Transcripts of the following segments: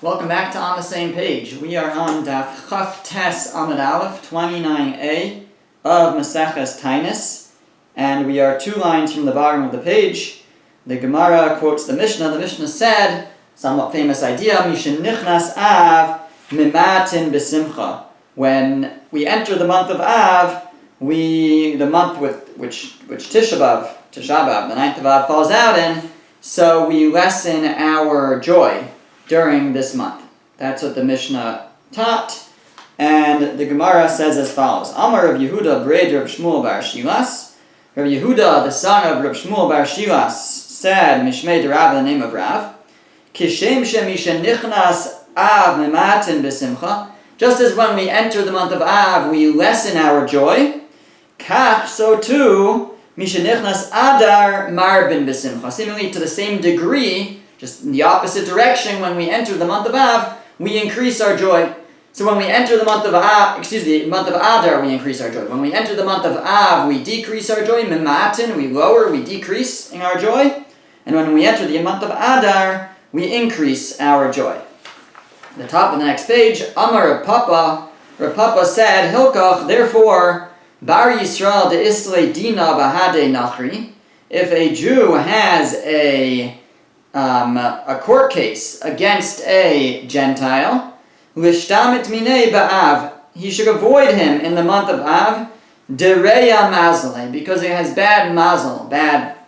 Welcome back to On the Same Page. We are on Daf Chaf Tes Amud Aleph 29a of Maseches Taanis, and we are 2 lines from the bottom of the page. The Gemara quotes the Mishnah. The Mishnah said, somewhat famous idea, Mishin Nichnas Av Mimatin B'Simcha. When we enter the month of Av, the month which Tisha B'Av, the 9th of Av, falls out in, so we lessen our joy during this month. That's what the Mishnah taught. And the Gemara says as follows. Amar Rav Yehuda Bred Rav Shmuel Bar Shilas. Rav Yehuda, the son of Rav Shmuel Bar Shilas, said, Mishmei Derav, in the name of Rav, Kishem Shemisha Nichnas Av Mematin B'Simcha. Just as when we enter the month of Av, we lessen our joy, Kach, so too, Misha Nichnas Adar Marvin B'Simcha. Similarly, to the same degree, just in the opposite direction, when we enter the month of Av, we increase our joy. So when we enter the month of month of Adar, we increase our joy. When we enter the month of Av, we decrease our joy. Mimatin, we decrease in our joy. And when we enter the month of Adar, we increase our joy. At the top of the next page, Amar Rav Papa said, Hilkach, therefore, Bar Yisrael de Isle Dina Bahade Nachri, if a Jew has a court case against a Gentile, Lishtamit Minei Ba'av, he should avoid him in the month of Av, Dereya Mazale, because he has bad mazel, bad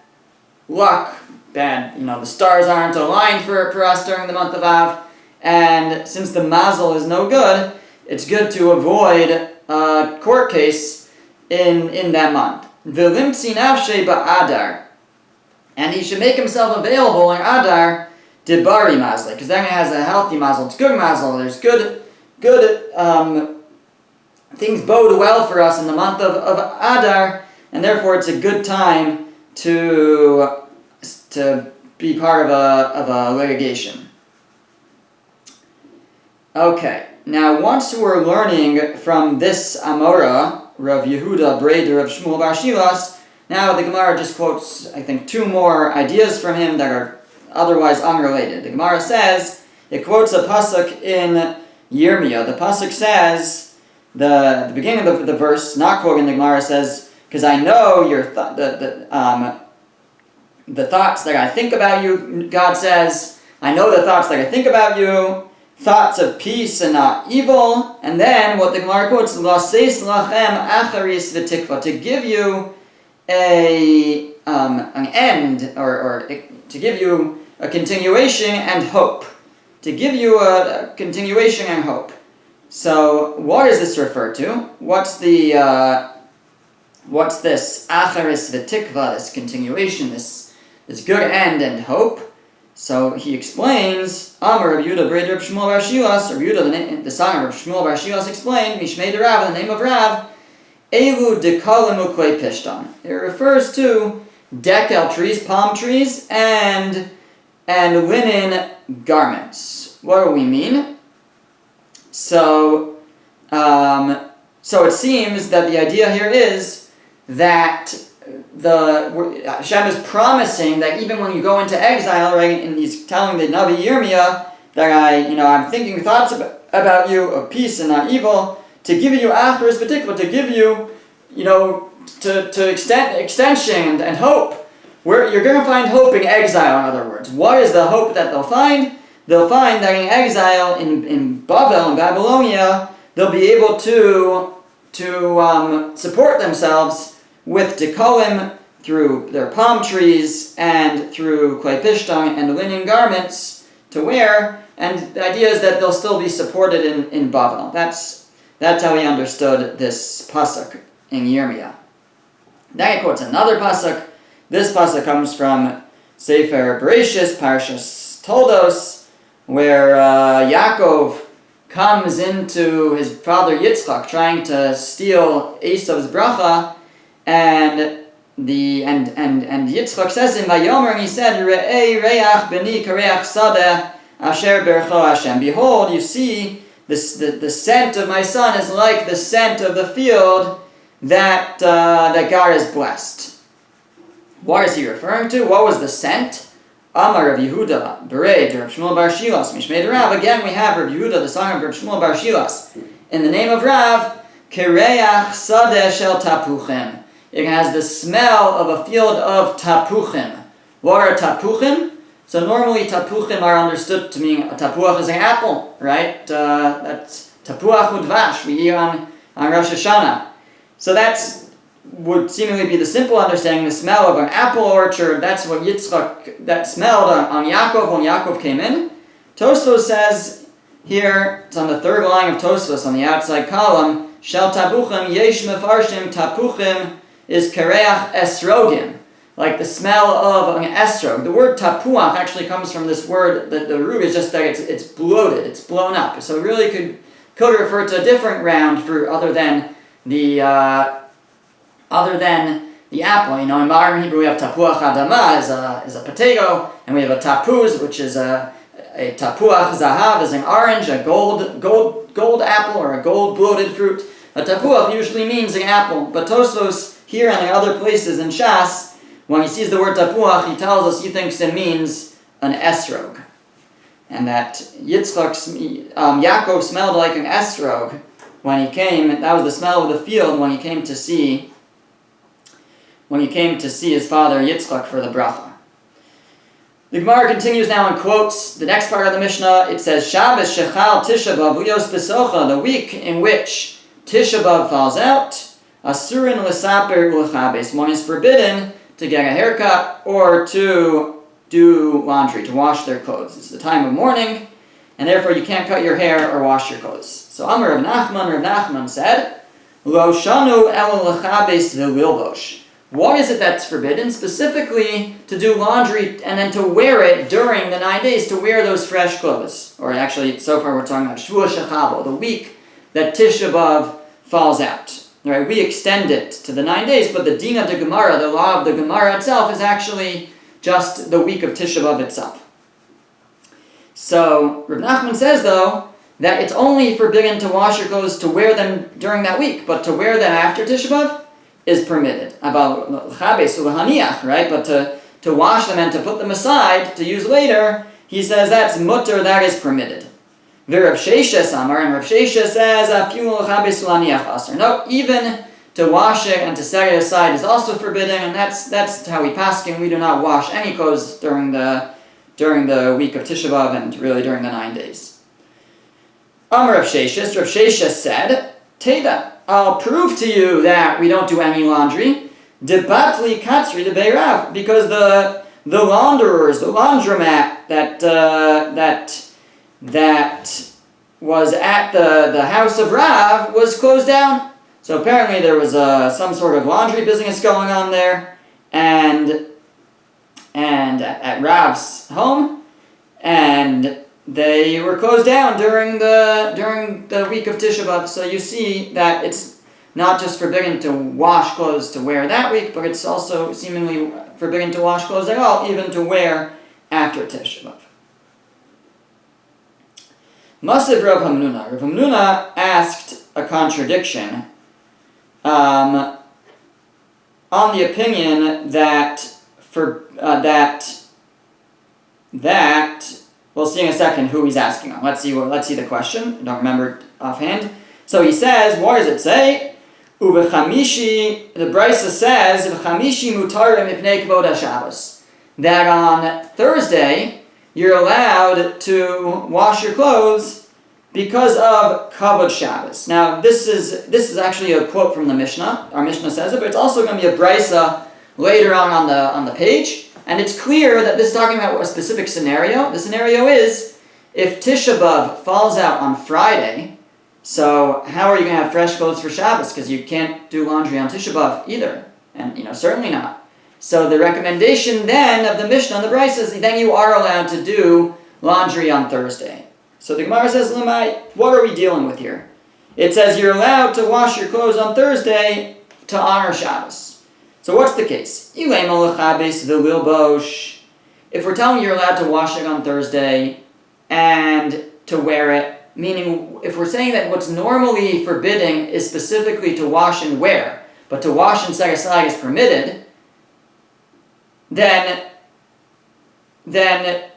luck, the stars aren't aligned for us during the month of Av, and since the mazel is no good, it's good to avoid a court case in that month. V'limtzi nafshei ba'adar, and he should make himself available in Adar Dibari Mazle, because then he has a healthy mazel. It's good mazel. There's good things bode well for us in the month of Adar, and therefore it's a good time to be part of a litigation. Okay, now once we're learning from this Amora, Rav Yehuda Breder Rav Shmuel Bar Shilas, now the Gemara just quotes, I think, 2 more ideas from him that are otherwise unrelated. The Gemara says, it quotes a pasuk in Yirmiyah. The pasuk says, the beginning of the verse, not quoting the Gemara, says, because I know the thoughts that I think about you, God says, I know the thoughts that I think about you, thoughts of peace and not evil. And then what the Gemara quotes, Laseis lachem acharis v'tikva, to give you an end, or to give you a continuation and hope. To give you a continuation and hope. So what does this refer to? What's this acharis v'tikva, this continuation, this good end and hope? So he explains, Amar Rav Yehuda Breder Rav Shmuel Bar Shilas, Rav Yehuda, the son of Rav Shmuel Bar Shilas, explained, Mishmei Derav, in the name of Rav, Elu dekalim uklei pishtan. It refers to decal trees, palm trees, and linen garments. What do we mean? So it seems that the idea here is that Hashem is promising that even when you go into exile, right, and he's telling the Navi Yirmiyah that I'm thinking thoughts about you of peace and not evil, to give you acharis particular, to give you, to extension and hope. Where you're going to find hope in exile, in other words. What is the hope that they'll find? They'll find that in exile, in Babel, in Babylonia, they'll be able to support themselves with dekolim, through their palm trees, and through klei pishtan and linen garments to wear, and the idea is that they'll still be supported in Babel. That's how he understood this pasuk in Yirmiyah. Then he quotes another pasuk. This pasuk comes from Sefer Bereshis, Parshas Toldos, where Yaakov comes into his father Yitzchak trying to steal Esav's bracha, and Yitzchak says in Vayomer, and he said, Re'ei reach b'ni kareach sadeh asher bercho Hashem. Behold, you see, the scent of my son is like the scent of the field that God has blessed. What is he referring to? What was the scent Amar Rav Yehuda, Bered, Rav Shmuel bar Shilas, Mishmei Rav. Again, we have Rav Yehuda, the son of Rav Shmuel bar Shilas. In the name of Rav, Kereach Sadeh Shel Tapuchim. It has the smell of a field of tapuchim. What are tapuchim? So normally tapuchim are understood to mean a tapuach is an apple, right? That's tapuach udvash we eat on Rosh Hashanah. So that's would seemingly be the simple understanding, the smell of an apple orchard. That's what Yitzchak, that smelled on Yaakov when Yaakov came in. Tosfos says here, it's on the third line of Tosfos on the outside column, Shel tapuchim yesh mefarshim tapuchim is kereach esrogim, like the smell of an esrog. The word tapuach actually comes from this word, the root is just that it's bloated, it's blown up. So it really could refer to a different round fruit other than the apple. You know, in modern Hebrew we have tapuach adama is a potato, and we have a tapuz, which is a tapuach zahav, is an orange, a gold apple or a gold bloated fruit. A tapuach usually means an apple, but Tosfos here and in other places in Shas, when he sees the word tapuach, he tells us he thinks it means an esrog, and that Yaakov smelled like an esrog when he came. That was the smell of the field when he came to see his father Yitzchak for the bracha. The Gemara continues now and quotes the next part of the Mishnah. It says, Shabbos shechal Tisha B'av lios besocha, the week in which Tisha B'av falls out, Asurin l'saper u'lechabes. One is forbidden to get a haircut or to do laundry, to wash their clothes. It's the time of mourning, and therefore you can't cut your hair or wash your clothes. So Amar Rav Nachman said, Lo shanu elo l'chabes v'lilbosh. What is it that's forbidden? Specifically to do laundry and then to wear it during the 9 days, to wear those fresh clothes. Or actually, so far we're talking about Shvua Shechabo, the week that Tisha B'av falls out. Right, we extend it to the 9 days, but the Dina de Gemara, the law of the Gemara itself, is actually just the week of Tisha B'av itself. So Rav Nachman says, though, that it's only forbidden to wash your clothes to wear them during that week, but to wear them after Tisha B'av is permitted. Right? But to wash them and to put them aside to use later, he says that's mutter, that is permitted. Rav Sheshes Samar, and Rav Sheshes says, no, even to wash it and to set it aside is also forbidden, and that's how we paskin. We do not wash any clothes during the week of Tisha B'av and really during the 9 days. Rav Sheshes said, Teda, I'll prove to you that we don't do any laundry. Debatli katzri de beirav, because the launderers, the laundromat that was at the house of Rav was closed down. So apparently there was some sort of laundry business going on there, and at Rav's home, and they were closed down during the week of Tisha B'av. So you see that it's not just forbidden to wash clothes to wear that week, but it's also seemingly forbidden to wash clothes at all, even to wear after Tisha B'av. Masiv Rav Hamnuna. Rav Hamnuna asked a contradiction on the opinion that we'll see in a second who he's asking on. Let's see the question. I don't remember it offhand. So he says, what does it say? Uvechamishi, the Brisa says, Uvechamishi mutarim mipnei kvod haShabbos, that on Thursday you're allowed to wash your clothes because of Kavod Shabbos. Now, this is actually a quote from the Mishnah. Our Mishnah says it, but it's also going to be a brisa later on the page. And it's clear that this is talking about a specific scenario. The scenario is, if Tisha B'av falls out on Friday, so how are you going to have fresh clothes for Shabbos? Because you can't do laundry on Tisha B'av either. And, certainly not. So the recommendation then of the Mishnah and the Brisa is then you are allowed to do laundry on Thursday. So the Gemara says, Lamai, what are we dealing with here? It says you're allowed to wash your clothes on Thursday to honor Shabbos. So what's the case? If we're telling you you're allowed to wash it on Thursday and to wear it, meaning if we're saying that what's normally forbidden is specifically to wash and wear, but to wash and set aside is permitted, then then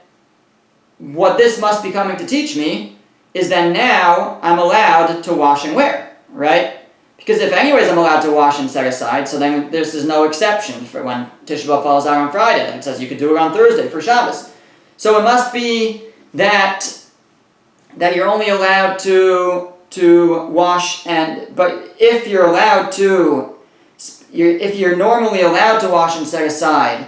what this must be coming to teach me is that now I'm allowed to wash and wear, right? Because if anyways I'm allowed to wash and set aside, so then this is no exception for when Tisha B'Av falls out on Friday. Then it says you could do it on Thursday for Shabbos. So it must be that you're only allowed to wash but if you're allowed to, if you're normally allowed to wash and set aside,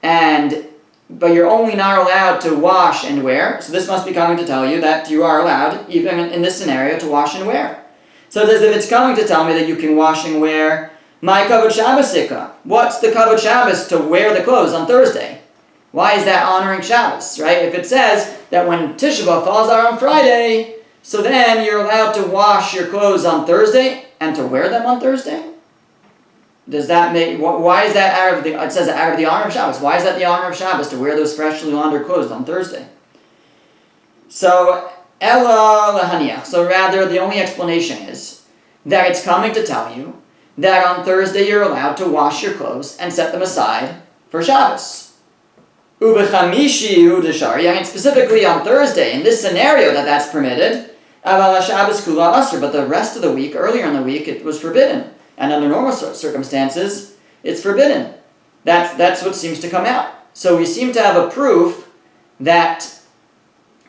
but you're only not allowed to wash and wear, so this must be coming to tell you that you are allowed, even in this scenario, to wash and wear. So it says if it's coming to tell me that you can wash and wear, my kavod Shabbosika. What's the kavod Shabbos to wear the clothes on Thursday? Why is that honoring Shabbos, right? If it says that when Tisha B'Av falls out on Friday, so then you're allowed to wash your clothes on Thursday and to wear them on Thursday? Does that make, why is that out of the, it says out of the honor of Shabbos. Why is that the honor of Shabbos to wear those freshly laundered clothes on Thursday? So, Ella lahaniach. So rather, the only explanation is that it's coming to tell you that on Thursday you're allowed to wash your clothes and set them aside for Shabbos. Uvechamishi udashari. And specifically on Thursday, in this scenario that's permitted, aval Shabbos kula asr. But the rest of the week, earlier in the week, it was forbidden. And under normal circumstances, it's forbidden. That's what seems to come out. So we seem to have a proof that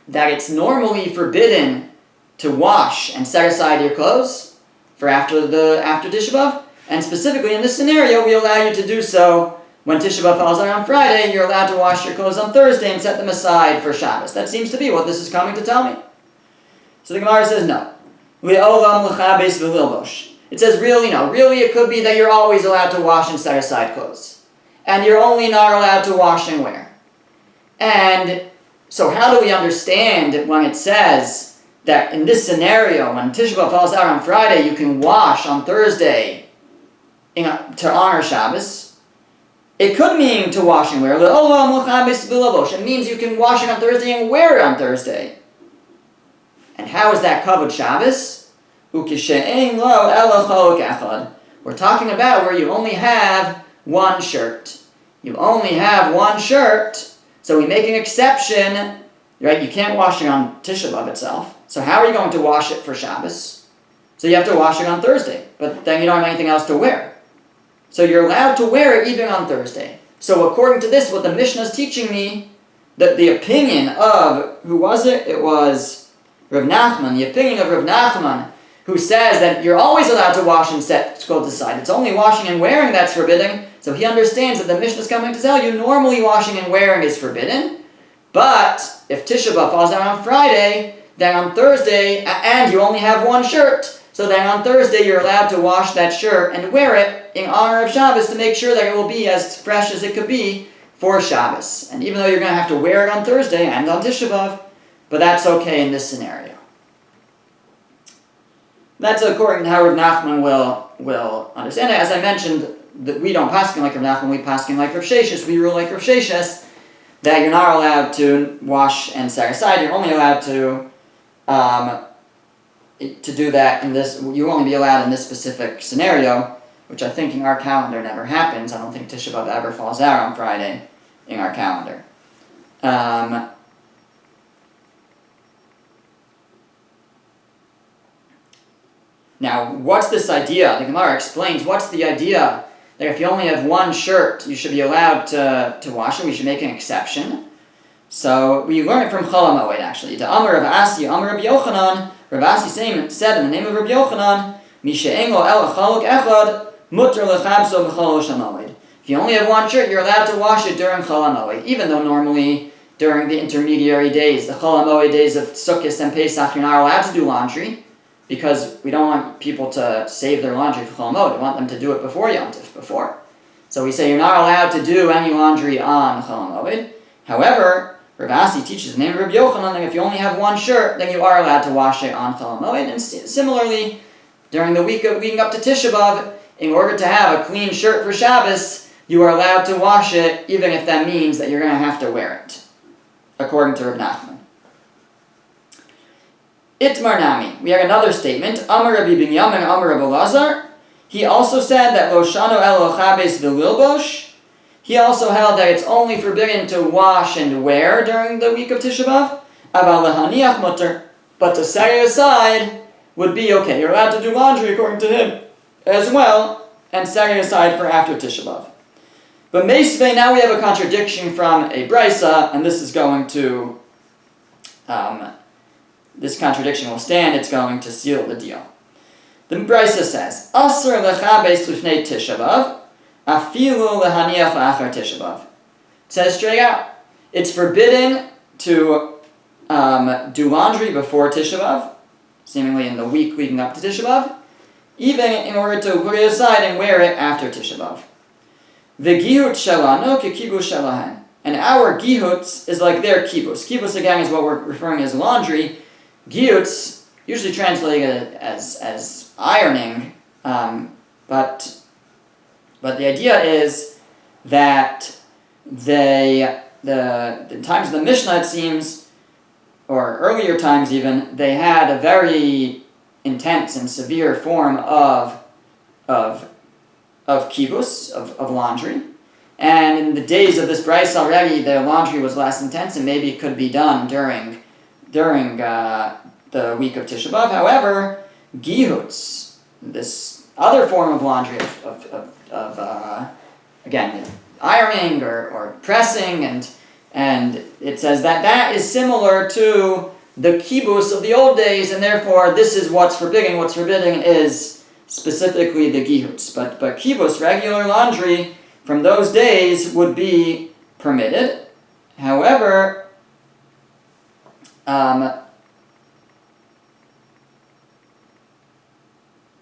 it's normally forbidden to wash and set aside your clothes for after Tisha B'Av, and specifically in this scenario, we allow you to do so when Tisha B'Av falls out on Friday. You're allowed to wash your clothes on Thursday and set them aside for Shabbos. That seems to be what this is coming to tell me. So the Gemara says no. Le'olam l'chabes v'lilbosh. It says really no. Really, it could be that you're always allowed to wash and set aside clothes, and you're only not allowed to wash and wear. And so how do we understand when it says that in this scenario, when Tisha B'Av falls out on Friday, you can wash on Thursday to honor Shabbos? It could mean to wash and wear. It means you can wash it on Thursday and wear it on Thursday. And how is that kavod Shabbos? We're talking about where you only have one shirt. You only have one shirt. So we make an exception, right? You can't wash it on Tisha B'Av itself. So how are you going to wash it for Shabbos? So you have to wash it on Thursday, but then you don't have anything else to wear. So you're allowed to wear it even on Thursday. So according to this, what the Mishnah is teaching me, that the opinion of, who was it? It was Rav Nachman. The opinion of Rav Nachman, who says that you're always allowed to wash and set clothes aside. It's only washing and wearing that's forbidden. So he understands that the Mishnah is coming to tell you normally washing and wearing is forbidden. But if Tisha B'Av falls out on Friday, then on Thursday, and you only have one shirt, so then on Thursday you're allowed to wash that shirt and wear it in honor of Shabbos to make sure that it will be as fresh as it could be for Shabbos. And even though you're going to have to wear it on Thursday and on Tisha B'Av, but that's okay in this scenario. That's according to how Rav Nachman will understand it. As I mentioned, that we don't paskin like Rav Nachman, we paskin like Rav Sheshes. We rule like Rav Sheshes that you're not allowed to wash and set aside. You're only allowed to do that in this. You only be allowed in this specific scenario, which I think in our calendar never happens. I don't think Tisha B'Av ever falls out on Friday in our calendar. Now, what's this idea? The Gemara explains, what's the idea that if you only have one shirt, you should be allowed to wash it? We should make an exception. So, we learn it from Chol HaMoed, actually. To Amar Rav Asi, Amar Rabbi Yochanan, Rav Asi said in the name of Rabbi Yochanan, Mishe'en lo el chaluk echad, mutter lechabso b'chol HaMoed. If you only have one shirt, you're allowed to wash it during Chol HaMoed, even though normally during the intermediary days, the Chol HaMoed days of Sukkot and Pesach, you're not allowed to do laundry, because we don't want people to save their laundry for Chol HaMoed. We want them to do it before Yom Tov, before. So we say you're not allowed to do any laundry on Chol HaMoed. However, Rav Asi teaches in the name of Rabbi Yochanan that if you only have one shirt, then you are allowed to wash it on Chol HaMoed. And similarly, during the week leading up to Tisha B'Av, in order to have a clean shirt for Shabbos, you are allowed to wash it, even if that means that you're going to have to wear it, according to Rav Nachman. Itmar Nami. We have another statement. Amar Rabbi Binyamin, Amar Rabbi Lazar. He also said that Lo Shano El Chabes V'Lilbosh, he also held that it's only forbidden to wash and wear during the week of Tisha B'Av, aval lehaniach mutter, but to set it aside would be okay. You're allowed to do laundry according to him as well, and set it aside for after Tisha B'Av. But Meisvei, now we have a contradiction from a Brisa, and this is going to, this contradiction will stand, it's going to seal the deal. The Brisa says, Asr lechabes lifnei Tisha B'Av, afilu lehaniach la'achar Tisha B'Av. It says straight out, it's forbidden to do laundry before Tisha B'Av, seemingly in the week leading up to Tisha B'Av, even in order to put it aside and wear it after Tisha B'Av. V'gihut shelano k'kibus shelahen. And our gihutz is like their kibus. Kibus, again, is what we're referring as laundry. Gihutz, usually translated as ironing, but the idea is that the times of the Mishnah, it seems, or earlier times even, they had a very intense and severe form of kibus, of laundry. And in the days of this Bryce already, the laundry was less intense and maybe it could be done during the week of Tisha B'Av. However, gihutz, this other form of laundry of again, ironing or pressing, and it says that is similar to the kibus of the old days, and therefore this is what's forbidden. What's forbidden is specifically the gihutz. But kibus, regular laundry from those days, would be permitted. However,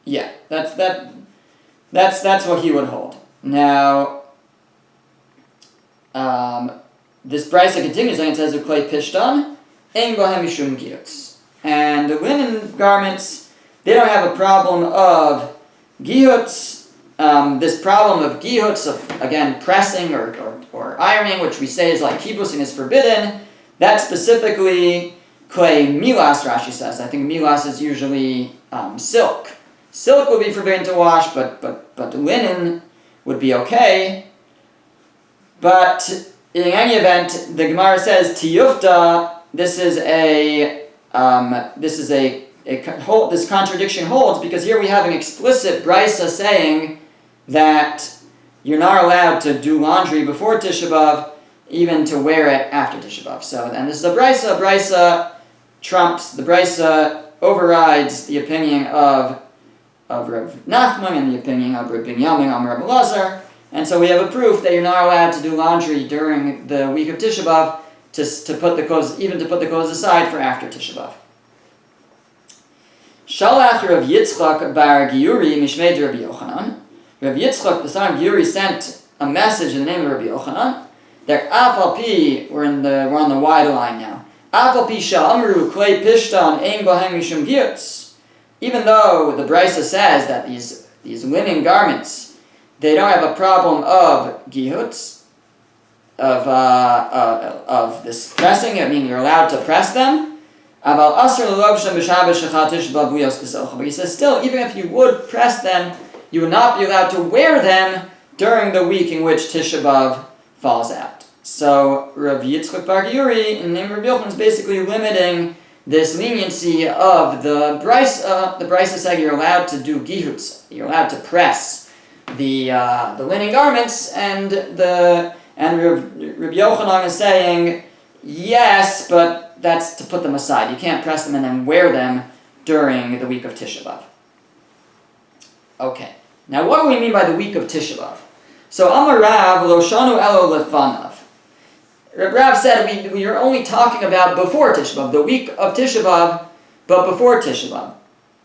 yeah, that's what he would hold. Now, this Brisa continues and it says uklei pishtan ein bohem mishum gihutz. And the linen garments, they don't have a problem of gihutz. This problem of gihutz, of again pressing or ironing, which we say is like kibus and is forbidden, that specifically klei milas, Rashi says. I think milas is usually silk. Silk would be forbidden to wash, but linen would be okay. But in any event, the Gemara says tiyufta. This contradiction holds because here we have an explicit brisa saying that you're not allowed to do laundry before Tisha B'Av, even to wear it after Tisha B'Av. So, and this is a brisa. Brisa trumps, the brisa overrides the opinion of Rav Nachman and the opinion of Rav Binyamin Amar Rabbi Elazar, and so we have a proof that you're not allowed to do laundry during the week of Tisha B'Av, to put the clothes aside for after Tisha B'Av. Shalach Rav Yitzchak bar Giuri mishmei Rabbi Yochanan. Rav Yitzchak, the son of Giuri, sent a message in the name of Rabbi Yochanan that Afal Pi, we're on the wide line now. Afal Pi sha'amru klei pishtan ein bohem mishum gihutz. Even though the Brisa says that these linen garments, they don't have a problem of gihutz, of this pressing. I mean, you're allowed to press them. But he says still, even if you would press them, you would not be allowed to wear them during the week in which Tisha B'Av falls out. So Rav Yitzchak bar Giuri, in the name of Rabbi Yochanan, is basically limiting this leniency of the Brisa. The Brisa said you're allowed to do gihutz, you're allowed to press the linen garments, and Rabbi Yochanan is saying yes, but that's to put them aside. You can't press them and then wear them during the week of Tisha B'Av. Okay, now what do we mean by the week of Tisha B'Av? So Amar Rav lo shanu elo lefanav. Rav said we are only talking about before Tisha B'Av, the week of Tisha B'Av, but before Tisha B'Av.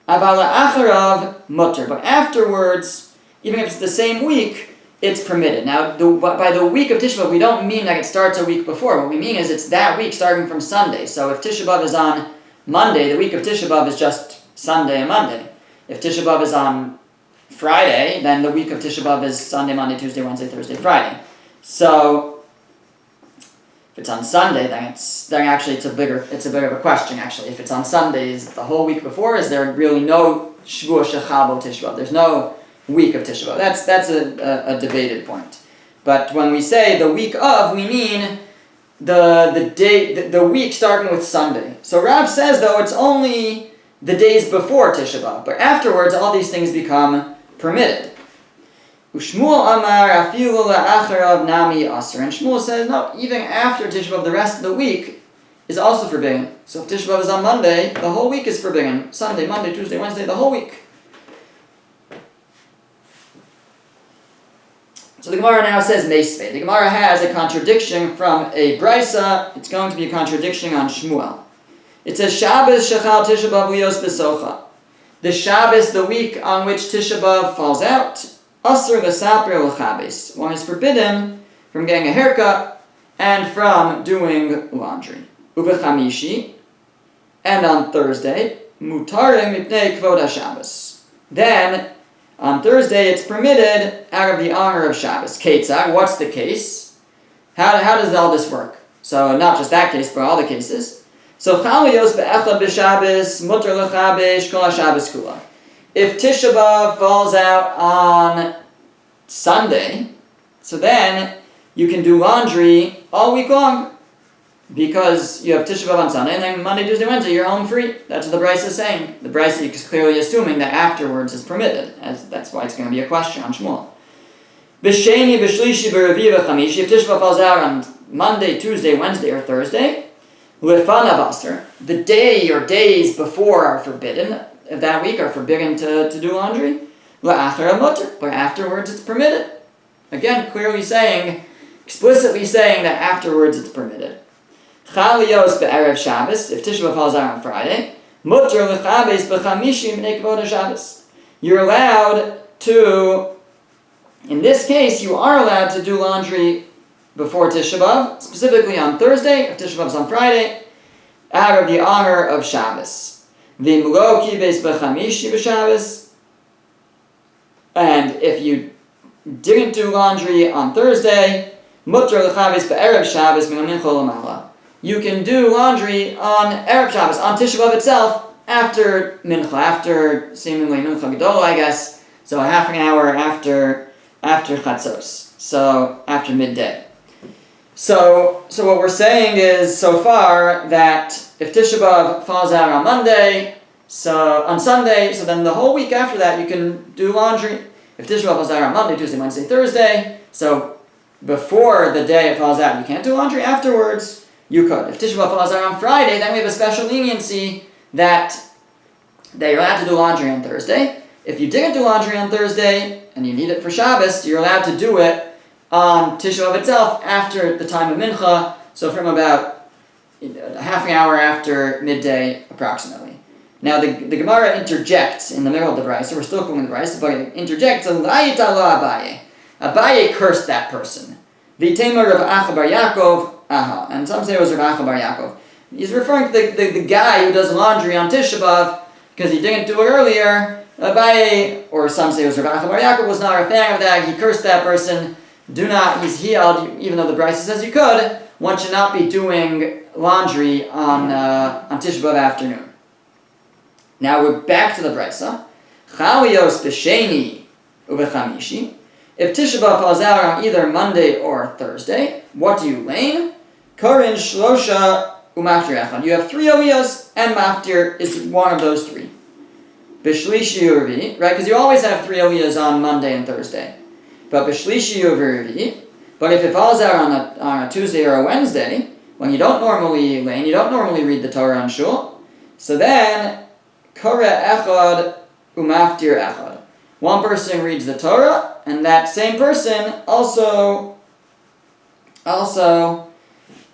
Aval acharav mutter, but afterwards, even if it's the same week, it's permitted. Now, by the week of Tisha B'Av, we don't mean that it starts a week before. What we mean is it's that week starting from Sunday. So if Tisha B'Av is on Monday, the week of Tisha B'Av is just Sunday and Monday. If Tisha B'Av is on Friday, then the week of Tisha B'Av is Sunday, Monday, Tuesday, Wednesday, Thursday, Friday. So if it's on Sunday, then it's a bit of a question actually. If it's on Sunday, is it the whole week before? Is there really no Shvuah Shechabo Tisha B'Av? There's no week of Tisha B'Av. That's a debated point. But when we say the week of, we mean the week starting with Sunday. So Rav says, though, it's only the days before Tisha B'Av, but afterwards all these things become permitted. Ushmuel Amar afilu la'acharav nami aser. And Shmuel says, no, even after Tisha B'Av, the rest of the week is also forbidden. So if Tisha B'Av is on Monday, the whole week is forbidden. Sunday, Monday, Tuesday, Wednesday, the whole week. So the Gemara now says Meisvei. The Gemara has a contradiction from a Brisa. It's going to be a contradiction on Shmuel. It says Shabbos shechal Tisha B'Av liyos b'socha. The Shabbos, the week on which Tisha B'Av falls out, asur l'saper l'chabes. One is forbidden from getting a haircut and from doing laundry. Uvechamishi, and on Thursday, mutarim mipnei kvod haShabbos. Then on Thursday, it's permitted out of the honor of Shabbos. Ketzad, what's the case? How does all this work? So not just that case, but all the cases. So Chaliyos be'echad b'Shabbos, mutar l'chabesh kol haShabbos kula. If Tisha B'Av falls out on Sunday, so then you can do laundry all week long, because you have Tisha B'Av on Sunday, and then Monday, Tuesday, Wednesday, you're home free. That's what the Brisa is saying. The Brisa is clearly assuming that afterwards is permitted, as that's why it's going to be a question on Shmuel. B'sheni, b'shlishi, b'revi, v'chamishi. If Tisha B'Av falls out on Monday, Tuesday, Wednesday, or Thursday, l'fanav aser, the day or days before are forbidden, of that week are forbidden to do laundry. La'achar mutter, but afterwards it's permitted. Again, clearly saying, explicitly saying that afterwards it's permitted. Chaliyos be'erev Shabbos, if Tisha B'Av falls out on Friday, mutter l'chabes b'chamishi m'nei kvod haShabbos. You're allowed to, in this case, you are allowed to do laundry before Tisha B'Av, specifically on Thursday, if Tisha B'Av is on Friday, out of the honor of Shabbos. V'imlo kibes b'chamishi b'Shabbos, and if you didn't do laundry on Thursday, mutter l'chabes be'erev Shabbos min mincha l'mala. You can do laundry on Erev Shabbos, on Tisha B'Av itself, after Mincha, after seemingly Mincha Gedola, I guess, so a half an hour after Chatzos, so after midday. So what we're saying is, so far, that if Tisha B'Av falls out on Monday, so on Sunday, so then the whole week after that you can do laundry. If Tisha B'Av falls out on Monday, Tuesday, Wednesday, Thursday, so before the day it falls out, you can't do laundry. Afterwards, you could. If Tisha B'Av falls out on Friday, then we have a special leniency that you're allowed to do laundry on Thursday. If you didn't do laundry on Thursday and you need it for Shabbos, you're allowed to do it on Tisha B'Av itself after the time of Mincha, so from about half an hour after midday approximately. Now the Gemara interjects in the middle of the Brisa, we're still calling the Brisa, but it interjects, Abaye. Abaye cursed that person. V'temer of Acha bar Yaakov, aha, and some say it was Rav Acha bar Yaakov. He's referring to the guy who does laundry on Tisha B'Av because he didn't do it earlier. Abaye, or some say it was Rav Acha bar Yaakov, was not a fan of that. He cursed that person. Even though the Brisa says you could, one should not be doing laundry on Tisha B'Av afternoon. Now we're back to the Brisa. Chaliyos b'sheni uvechamishi. If Tisha B'Av falls out on either Monday or Thursday, what do you lane? Korin shlosha umaftir echad. You have 3 aliyahs, and maftir is one of those 3. B'shlishi u'revi, right? Because you always have 3 aliyahs on Monday and Thursday. But b'shlishi u'revi, but if it falls out on a Tuesday or a Wednesday, when you don't normally lane, you don't normally read the Torah on shul, so then kore echad umaftir echad. One person reads the Torah, and that same person also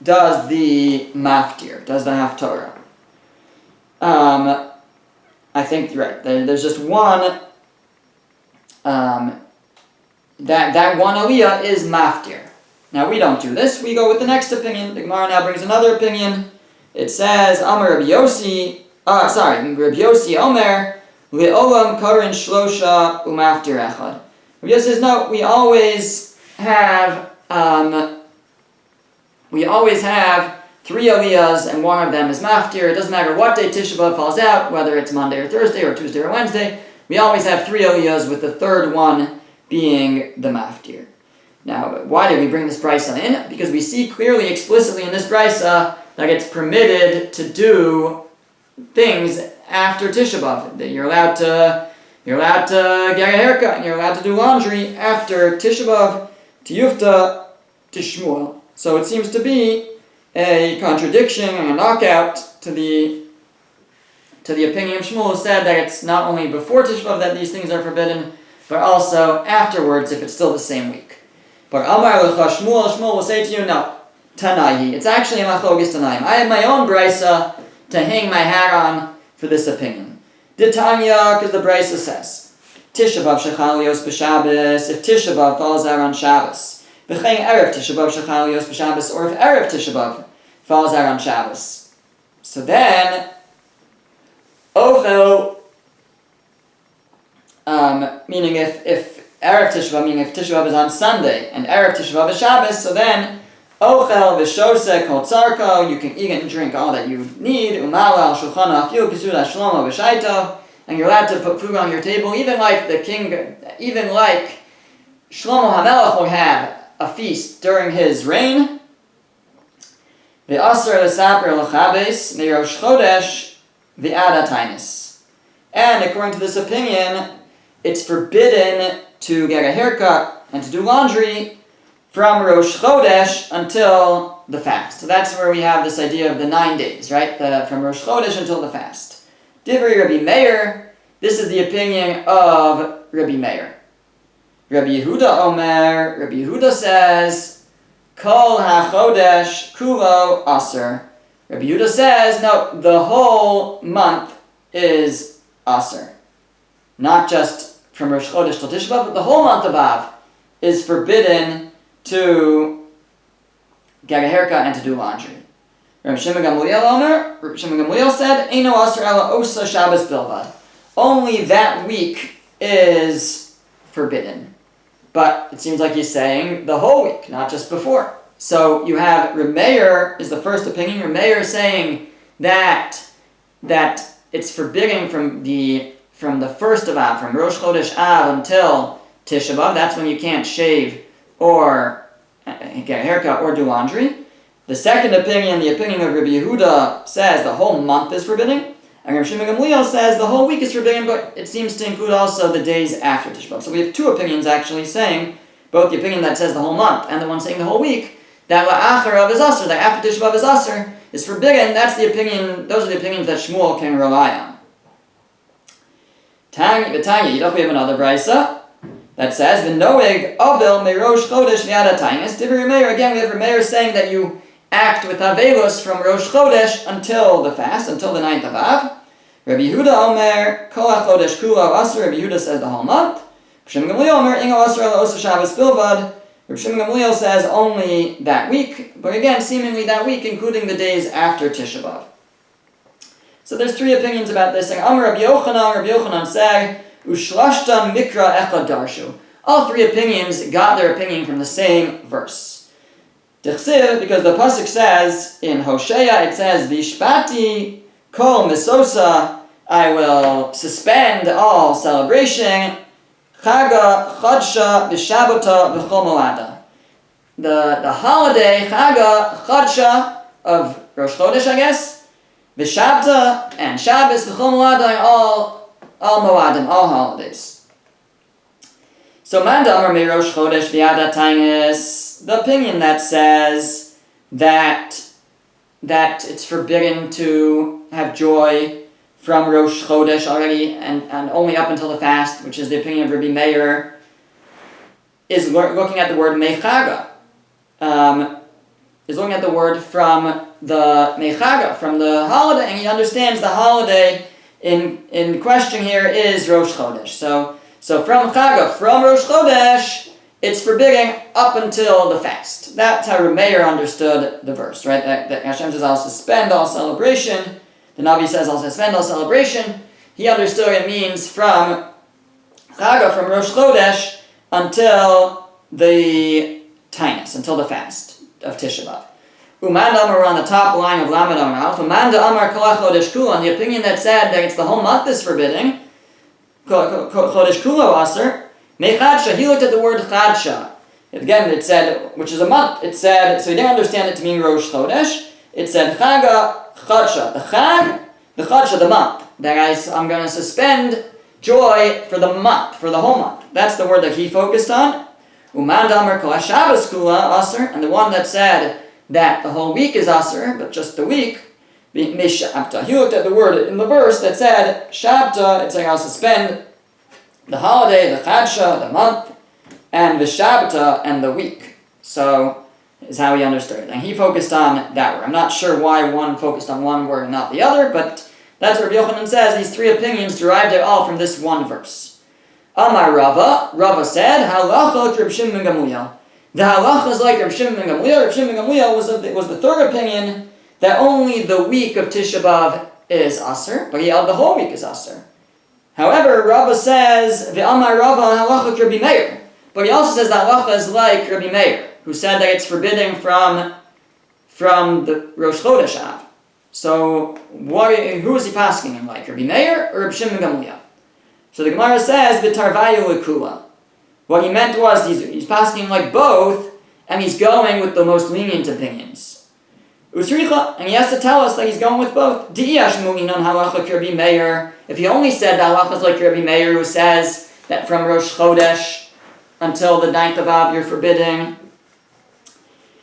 does the maftir, does the haftorah. I think you're right. There's just one. That one aliyah is maftir. Now we don't do this. We go with the next opinion. The Gemara now brings another opinion. It says, Amar Rabbi Yossi. Rabbi Yossi Omer. Le'olam karin shlosha umaftir echad. Rabbi Yossi says, no, we always have 3 aliyahs and one of them is maftir. It doesn't matter what day Tisha B'Av falls out, whether it's Monday or Thursday or Tuesday or Wednesday. We always have 3 aliyahs with the third one being the maftir. Now, why did we bring this brisa in? Because we see clearly, explicitly in this brisa that it's permitted to do things after Tisha B'Av. That you're allowed to get a haircut, and you're allowed to do laundry after Tisha B'Av, to Yufta, to Shmuel. So it seems to be a contradiction and a knockout to the opinion of Shmuel, who said that it's not only before Tisha B'Av that these things are forbidden, but also afterwards if it's still the same week. But Amar Lecha Shmuel will say to you, no, Tanai. It's actually a machlokes Tanaim. I have my own brisa to hang my hat on for this opinion. The Tanya, because the brisa says, Tisha B'Av shechalios b'Shabbos, if Tisha B'Av falls out on Shabbos, v'chein erev Tisha B'Av shechalios b'Shabbos, or if erev Tisha B'Av falls out on Shabbos. So then, Ochel, meaning if erev Tisha B'Av, meaning if Tisha B'Av is on Sunday and erev Tisha B'Av is Shabbos, so then Ochel v'shose kol tzarko, you can eat and drink all that you need. Umala al shulchana afilu kisuda shlomo v'shaito, and you're allowed to put food on your table, even like Shlomo HaMelech would have a feast during his reign. Ve'aser l'saper l'chabes me'rosh chodesh v'ad Taanis. And according to this opinion, it's forbidden to get a haircut and to do laundry from Rosh Chodesh until the fast. So that's where we have this idea of the 9 days, right? From Rosh Chodesh until the fast. Divrei Rabbi Meir, this is the opinion of Rabbi Meir. Rabbi Yehuda Omer, Rabbi Yehuda says, Kol HaChodesh Kulo Aser. Rabbi Yehuda says, no, the whole month is Aser. Not just from Rosh Chodesh till Tisha B'Av, but the whole month of Av is forbidden to get a haircut and to do laundry. Rabbi Shimon Gamliel said, Eino Aser Ela Osa Shabbos Bilvad. Only that week is forbidden. But it seems like he's saying the whole week, not just before. So you have Reb Meir is the first opinion. Reb Meir is saying that it's forbidden from the first of Av, from Rosh Chodesh Av until Tisha B'Av. That's when you can't shave or get a haircut or do laundry. The second opinion, the opinion of Rabbi Yehuda, says the whole month is forbidden. And Rabbi Shimon Gamliel says the whole week is forbidden, but it seems to include also the days after Tisha B'Av. So we have two opinions actually saying, both the opinion that says the whole month and the one saying the whole week, that la'achar of is aser, that after Tisha B'Av is aser, is forbidden. That's the opinion, those are the opinions that Shmuel can rely on. Tanya, we have another brisa that says, V'noeg avil merosh chodesh v'yad Taanis. Divrei Meir, again we have Meir saying that you act with avelos from Rosh Chodesh until the fast, until the 9th of Av. Rabbi Yehuda Omer, Kol HaChodesh Kulo Aser, Rabbi Yehuda says the whole month. Rabbi Shimon Gamliel Omer, Ingo Aser Ela Osa Shabbos Bilvad. Rabbi Shimon Gamliel says only that week, but again, seemingly that week, including the days after Tisha B'Av. So there's three opinions about this. Amar Rabbi Yochanan said, Ushlashta Mikra Echad Darshu. All three opinions got their opinion from the same verse. Dichsiv, because the pasuk says in Hosea, it says, Vishpati Kol Misosa, I will suspend all celebration. Chaga Chadsha B'Shabbata B'Chol Moada. The holiday Chaga Chadsha of Rosh Chodesh, I guess, B'Shabta and Shabbos B'Chol Moada, all Moadim, all holidays. So Mandamar Me Rosh Chodesh V'Yad Taanis, the opinion that says that it's forbidden to have joy from Rosh Chodesh already and only up until the fast, which is the opinion of Rabbi Meir, is looking at the word Mechaga. Is looking at the word from the Mechaga, from the holiday, and he understands the holiday in question here is Rosh Chodesh. So from Chaga, from Rosh Chodesh, it's forbidding up until the fast. That's how Rabbi Meir understood the verse, right? That Hashem says, I'll suspend all celebration. The Navi says, I'll suspend all celebration. He understood it means from Chaga, from Rosh Chodesh, until the Taanis, until the fast of Tisha B'Av. Umanda Amar on the top line of Lamed Amar Aleph. Umanda Amar Kol HaChodesh Kulo, on the opinion that said that it's the whole month is forbidding. Chodesh Kulo Aser. Mechadsha, he looked at the word Chadsha. Again, it said, which is a month, it said, so he didn't understand it to mean Rosh Chodesh. It said Chaga Chadsha, the Chag, the Chadsha, the month. That I'm going to suspend joy for the month, for the whole month. That's the word that he focused on. Uman Damar Kol HaShabbos Kula Aser, and the one that said that the whole week is Aser, but just the week, Mishabta. He looked at the word in the verse that said Shabta, it's like I'll suspend the holiday, the Chadsha, the month, and the Shabta and the week. So, is how he understood it. And he focused on that word. I'm not sure why one focused on one word and not the other, but that's what Rabbi Yochanan says. These three opinions derived it all from this one verse. Amar Rava, Rava said, Halacha like Reb Shimon ben Gamliel. The halacha is like Reb Shimon ben Gamliel. Reb Shimon ben Gamliel was the third opinion that only the week of Tisha B'Av is Aser, but he held the whole week is Aser. However, Rava says, V'amar Rava halacha like Rabbi Meir. But he also says that halacha is like Rabbi Meir, who said that it's forbidden from the Rosh Chodesh Av. So, who is he passing him like, Rabbi Meir or Rabbi Shimon ben Gamliel? So the Gemara says, V'tarvayu lekula. What he meant was, he's passing him like both, and he's going with the most lenient opinions. Usricha, and he has to tell us that he's going with both. Di'yash mu'inon halacha Rabbi Meir. If he only said that halacha is like Rabbi Meir, who says that from Rosh Chodesh until the 9th of Av you're forbidding,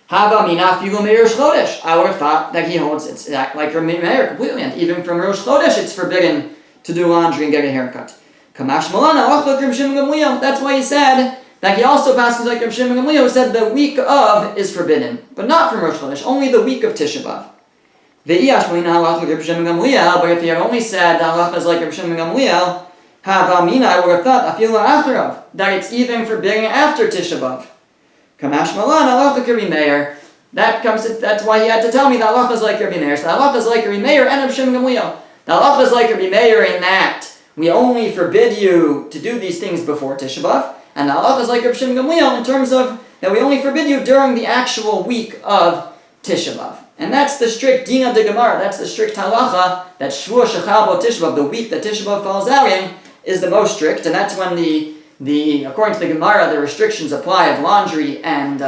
Hava mina filu me'Rosh Chodesh. I would have thought that he holds it's like Rabbi Meir completely, and even from Rosh Chodesh it's forbidden to do laundry and get a haircut. Kamash Malana halacha Reb Shimon Gamliel. That's why he said that he also passes like Reb Shimon Gamliel, who said the week of is forbidden, but not from Rosh Chodesh, only the week of Tisha B'Av. Ve'iyash mina halacha Reb Shimon Gamliel. But if he had only said that halacha is like Reb Shimon Gamliel, Hava mina, I would have thought afilu after of that it's even forbidden after Tisha B'Av. Kamash Malan halacha Rabbi Meir. That's why he had to tell me that halacha is like Rabbi Meir. So the halacha is like Rabbi Meir and Reb Shimon Gamliel. The halacha is like Rabbi Meir in that we only forbid you to do these things before Tisha B'Av, and the halacha is like Reb Shimon Gamliel in terms of that we only forbid you during the actual week of Tisha B'Av. And that's the strict dina de Gemara. That's the strict halacha that Shvua Shechal Bo Tisha B'Av, the week that Tisha B'Av falls out in, is the most strict, and that's when the according to the Gemara, the restrictions apply of laundry and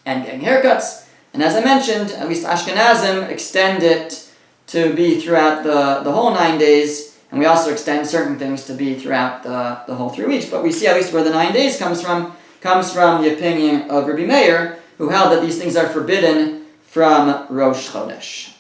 getting haircuts. And as I mentioned, at least Ashkenazim extend it to be throughout the whole 9 days, and we also extend certain things to be throughout the whole 3 weeks. But we see at least where the 9 days comes from the opinion of Rabbi Meir, who held that these things are forbidden from Rosh Chodesh.